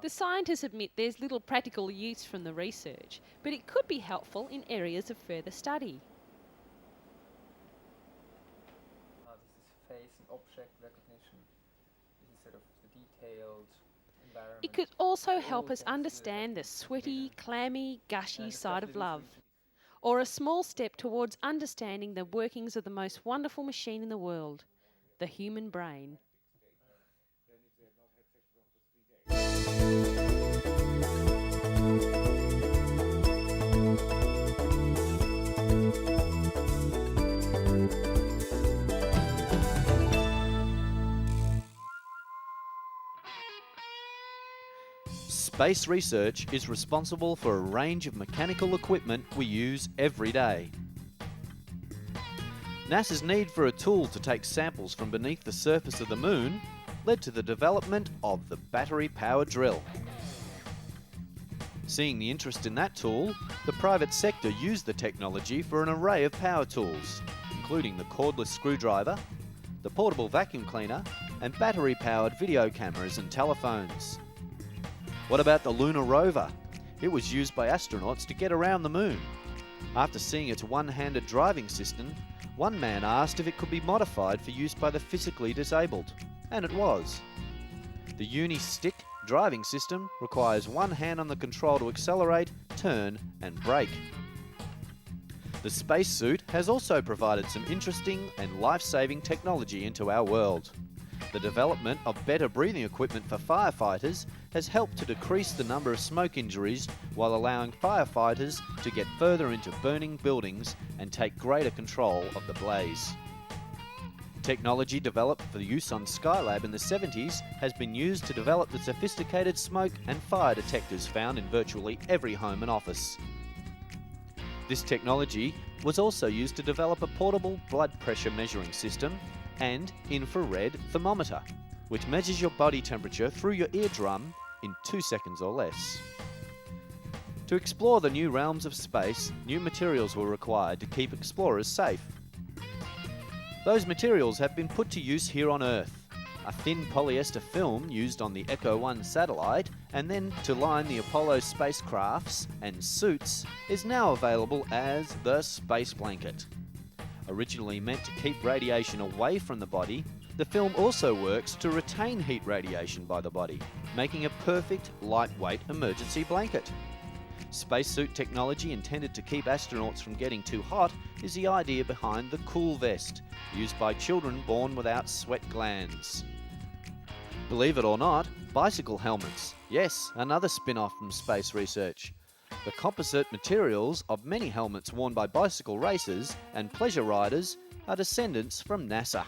The scientists admit there's little practical use from the research, but it could be helpful in areas of further study. This is face and object recognition. This is sort of the detailed environment. It could also help us understand the sweaty, clammy, gushy side of love, or a small step towards understanding the workings of the most wonderful machine in the world, the human brain. Space research is responsible for a range of mechanical equipment we use every day. NASA's need for a tool to take samples from beneath the surface of the Moon led to the development of the battery-powered drill. Seeing the interest in that tool, the private sector used the technology for an array of power tools, including the cordless screwdriver, the portable vacuum cleaner, and battery-powered video cameras and telephones. What about the lunar rover? It was used by astronauts to get around the Moon. After seeing its one-handed driving system, one man asked if it could be modified for use by the physically disabled, and it was. The uni-stick driving system requires one hand on the control to accelerate, turn, and brake. The spacesuit has also provided some interesting and life-saving technology into our world. The development of better breathing equipment for firefighters has helped to decrease the number of smoke injuries while allowing firefighters to get further into burning buildings and take greater control of the blaze. Technology developed for use on Skylab in the 70s has been used to develop the sophisticated smoke and fire detectors found in virtually every home and office. This technology was also used to develop a portable blood pressure measuring system and infrared thermometer, which measures your body temperature through your eardrum in 2 seconds or less. To explore the new realms of space, new materials were required to keep explorers safe. Those materials have been put to use here on Earth. A thin polyester film used on the Echo 1 satellite and then to line the Apollo spacecrafts and suits is now available as the space blanket. Originally meant to keep radiation away from the body, the film also works to retain heat radiation by the body, making a perfect lightweight emergency blanket. Spacesuit technology intended to keep astronauts from getting too hot is the idea behind the cool vest, used by children born without sweat glands. Believe it or not, bicycle helmets. Yes, another spin-off from space research. The composite materials of many helmets worn by bicycle racers and pleasure riders are descendants from NASA.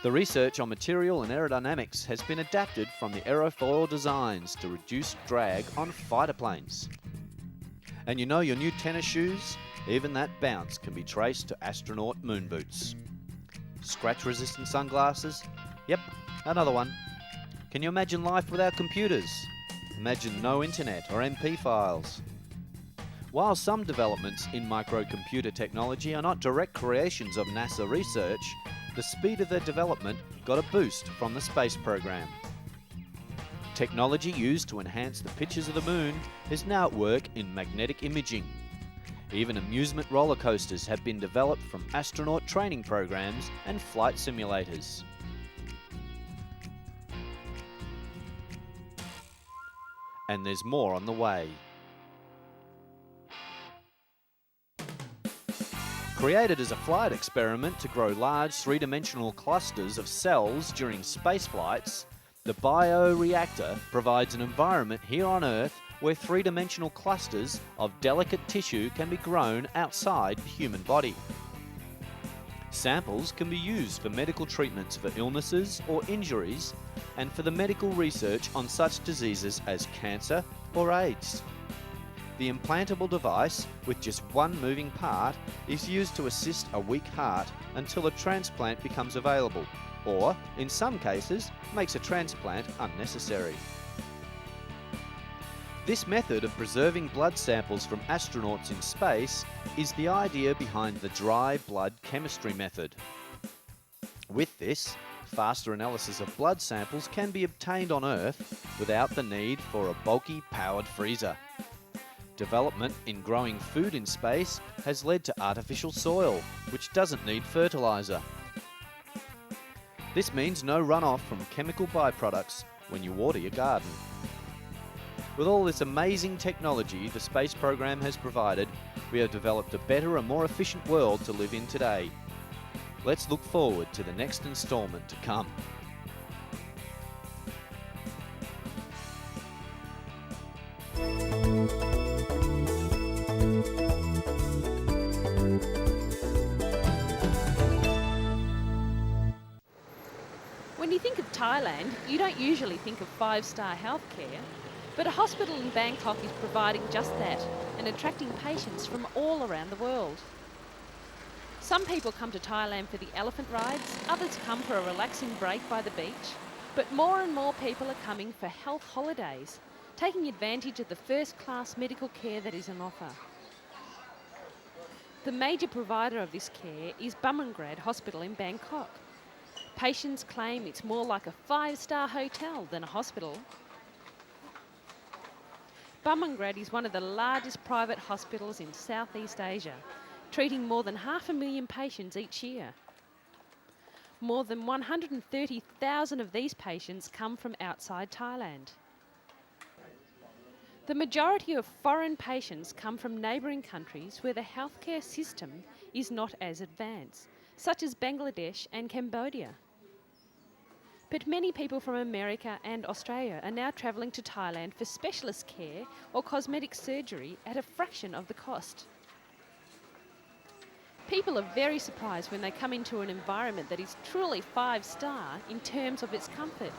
The research on material and aerodynamics has been adapted from the aerofoil designs to reduce drag on fighter planes. And you know your new tennis shoes? Even that bounce can be traced to astronaut moon boots. Scratch-resistant sunglasses? Yep, another one. Can you imagine life without computers? Imagine no internet or MP files. While some developments in microcomputer technology are not direct creations of NASA research, the speed of their development got a boost from the space program. Technology used to enhance the pictures of the Moon is now at work in magnetic imaging. Even amusement roller coasters have been developed from astronaut training programs and flight simulators. And there's more on the way. Created as a flight experiment to grow large three-dimensional clusters of cells during space flights, the bioreactor provides an environment here on Earth where three-dimensional clusters of delicate tissue can be grown outside the human body. Samples can be used for medical treatments for illnesses or injuries and for the medical research on such diseases as cancer or AIDS. The implantable device, with just one moving part, is used to assist a weak heart until a transplant becomes available, or, in some cases, makes a transplant unnecessary. This method of preserving blood samples from astronauts in space is the idea behind the dry blood chemistry method. With this, faster analysis of blood samples can be obtained on Earth without the need for a bulky powered freezer. Development in growing food in space has led to artificial soil, which doesn't need fertiliser. This means no runoff from chemical byproducts when you water your garden. With all this amazing technology the space program has provided, we have developed a better and more efficient world to live in today. Let's look forward to the next instalment to come. When you think of Thailand, you don't usually think of five-star healthcare, but a hospital in Bangkok is providing just that and attracting patients from all around the world. Some people come to Thailand for the elephant rides, others come for a relaxing break by the beach, but more and more people are coming for health holidays, taking advantage of the first-class medical care that is on offer. The major provider of this care is Bumrungrad Hospital in Bangkok. Patients claim it's more like a five-star hotel than a hospital. Bumrungrad is one of the largest private hospitals in Southeast Asia, treating more than 500,000 patients each year. More than 130,000 of these patients come from outside Thailand. The majority of foreign patients come from neighbouring countries where the healthcare system is not as advanced, such as Bangladesh and Cambodia. But many people from America and Australia are now travelling to Thailand for specialist care or cosmetic surgery at a fraction of the cost. People are very surprised when they come into an environment that is truly five-star in terms of its comfort.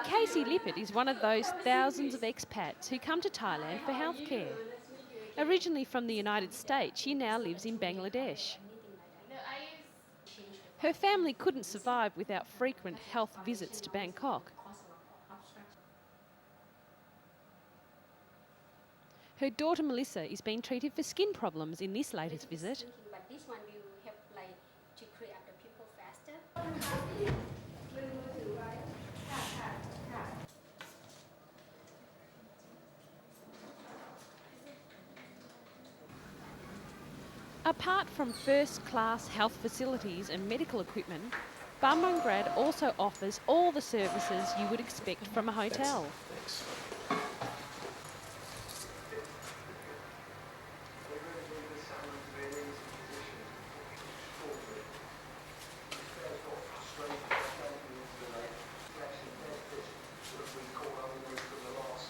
Casey Lippert is one of those thousands of expats who come to Thailand for healthcare. Originally from the United States, she now lives in Bangladesh. Her family couldn't survive without frequent health visits to Bangkok. Her daughter Melissa is being treated for skin problems in this latest visit. But this one will help to clear up the pimple faster. Apart from first-class health facilities and medical equipment, Bumrungrad also offers all the services you would expect from a hotel. Thanks.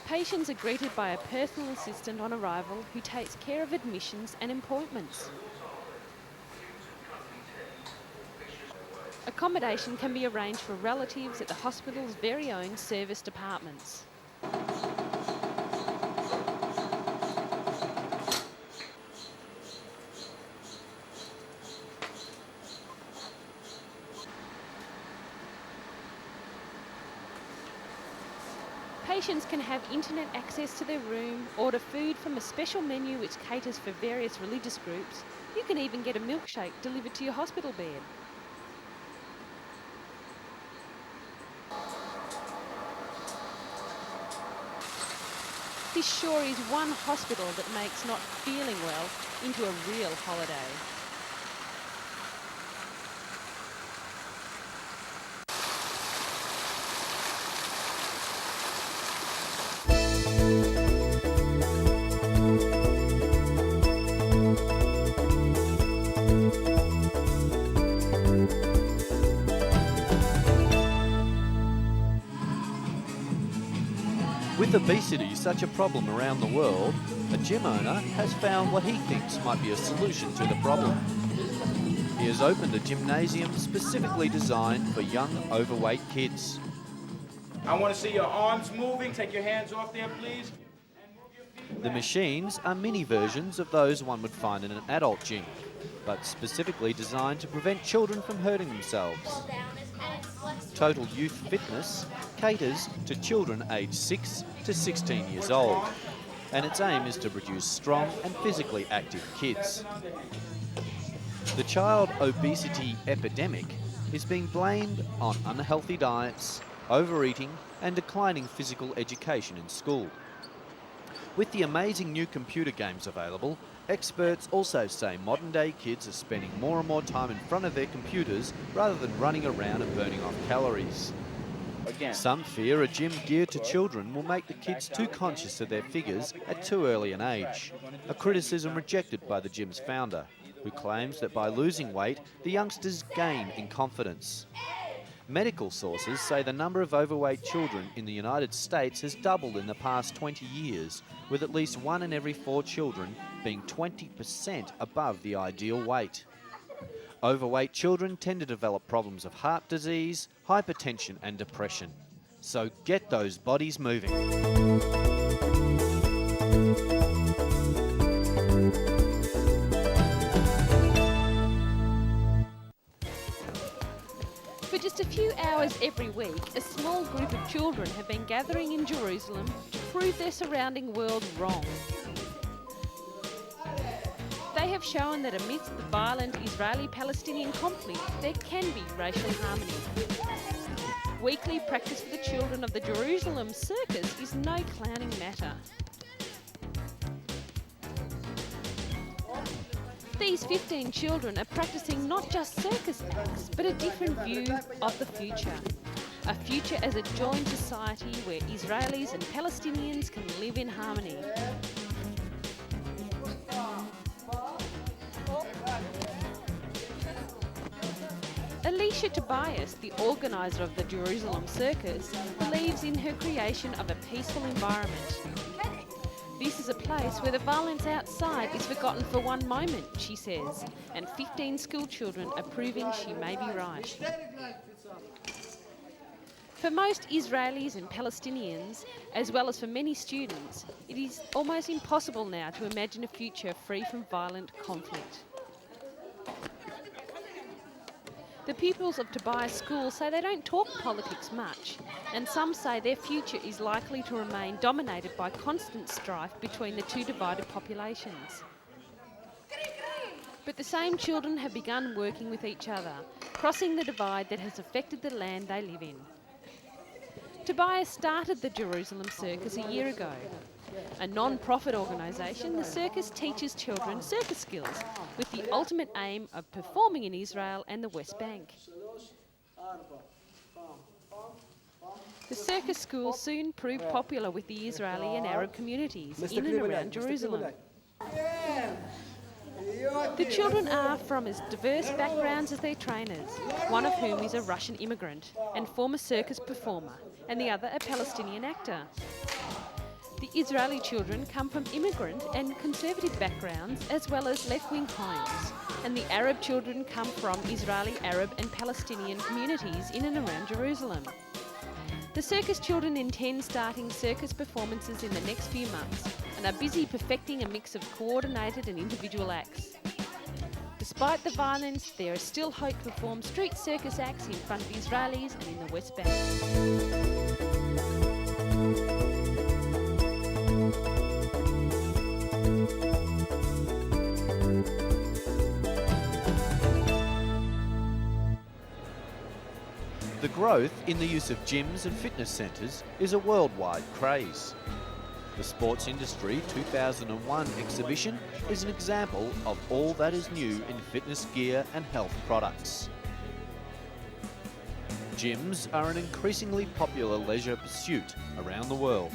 Patients are greeted by a personal assistant on arrival who takes care of admissions and appointments. Accommodation can be arranged for relatives at the hospital's very own service departments. Patients can have internet access to their room, order food from a special menu which caters for various religious groups. You can even get a milkshake delivered to your hospital bed. This sure is one hospital that makes not feeling well into a real holiday. With obesity such a problem around the world, a gym owner has found what he thinks might be a solution to the problem. He has opened a gymnasium specifically designed for young, overweight kids. I want to see your arms moving. Take your hands off there, please. And move your feet The back. machines are mini versions of those one would find in an adult gym, but specifically designed to prevent children from hurting themselves. Total Youth Fitness caters to children aged 6 to 16 years old. and its aim is to produce strong and physically active kids. The child obesity epidemic is being blamed on unhealthy diets, overeating, and declining physical education in school. With the amazing new computer games available, experts also say modern-day kids are spending more and more time in front of their computers rather than running around and burning off calories. Some fear a gym geared to children will make the kids too conscious of their figures at too early an age, a criticism rejected by the gym's founder, who claims that by losing weight, the youngsters gain in confidence. Medical sources say the number of overweight children in the United States has doubled in the past 20 years, with at least 1 in every 4 children being 20% above the ideal weight. Overweight children tend to develop problems of heart disease, hypertension and depression. So get those bodies moving. For just a few hours every week, a small group of children have been gathering in Jerusalem to prove their surrounding world wrong. They have shown that amidst the violent Israeli-Palestinian conflict, there can be racial harmony. Weekly practice for the children of the Jerusalem circus is no clowning matter. These 15 children are practicing not just circus acts, but a different view of the future. A future as a joined society where Israelis and Palestinians can live in harmony. Alicia Tobias, the organiser of the Jerusalem circus, believes in her creation of a peaceful environment. This is a place where the violence outside is forgotten for one moment, she says, and 15 school children are proving she may be right. For most Israelis and Palestinians, as well as for many students, it is almost impossible now to imagine a future free from violent conflict. The pupils of Tobias School say they don't talk politics much, and some say their future is likely to remain dominated by constant strife between the two divided populations. But the same children have begun working with each other, crossing the divide that has affected the land they live in. Tobias started the Jerusalem Circus a year ago. A non-profit organisation, the circus teaches children circus skills with the ultimate aim of performing in Israel and the West Bank. The circus school soon proved popular with the Israeli and Arab communities in and around Jerusalem. The children are from as diverse backgrounds as their trainers, one of whom is a Russian immigrant and former circus performer, and the other a Palestinian actor. The Israeli children come from immigrant and conservative backgrounds as well as left-wing homes, and the Arab children come from Israeli, Arab and Palestinian communities in and around Jerusalem. The circus children intend starting circus performances in the next few months and are busy perfecting a mix of coordinated and individual acts. Despite the violence, there is still hope to perform street circus acts in front of Israelis and in the West Bank. The growth in the use of gyms and fitness centres is a worldwide craze. The Sports Industry 2001 exhibition is an example of all that is new in fitness gear and health products. Gyms are an increasingly popular leisure pursuit around the world.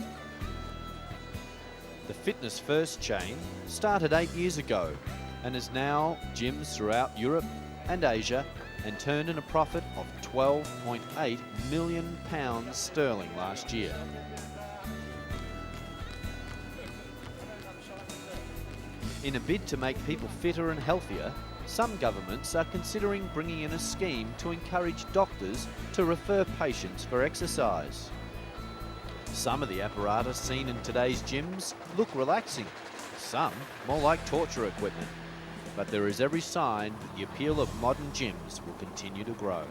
The Fitness First chain started 8 years ago and is now gyms throughout Europe and Asia, and turned in a profit of £12.8 million sterling last year. In a bid to make people fitter and healthier, some governments are considering bringing in a scheme to encourage doctors to refer patients for exercise. Some of the apparatus seen in today's gyms look relaxing, some more like torture equipment. But there is every sign that the appeal of modern gyms will continue to grow.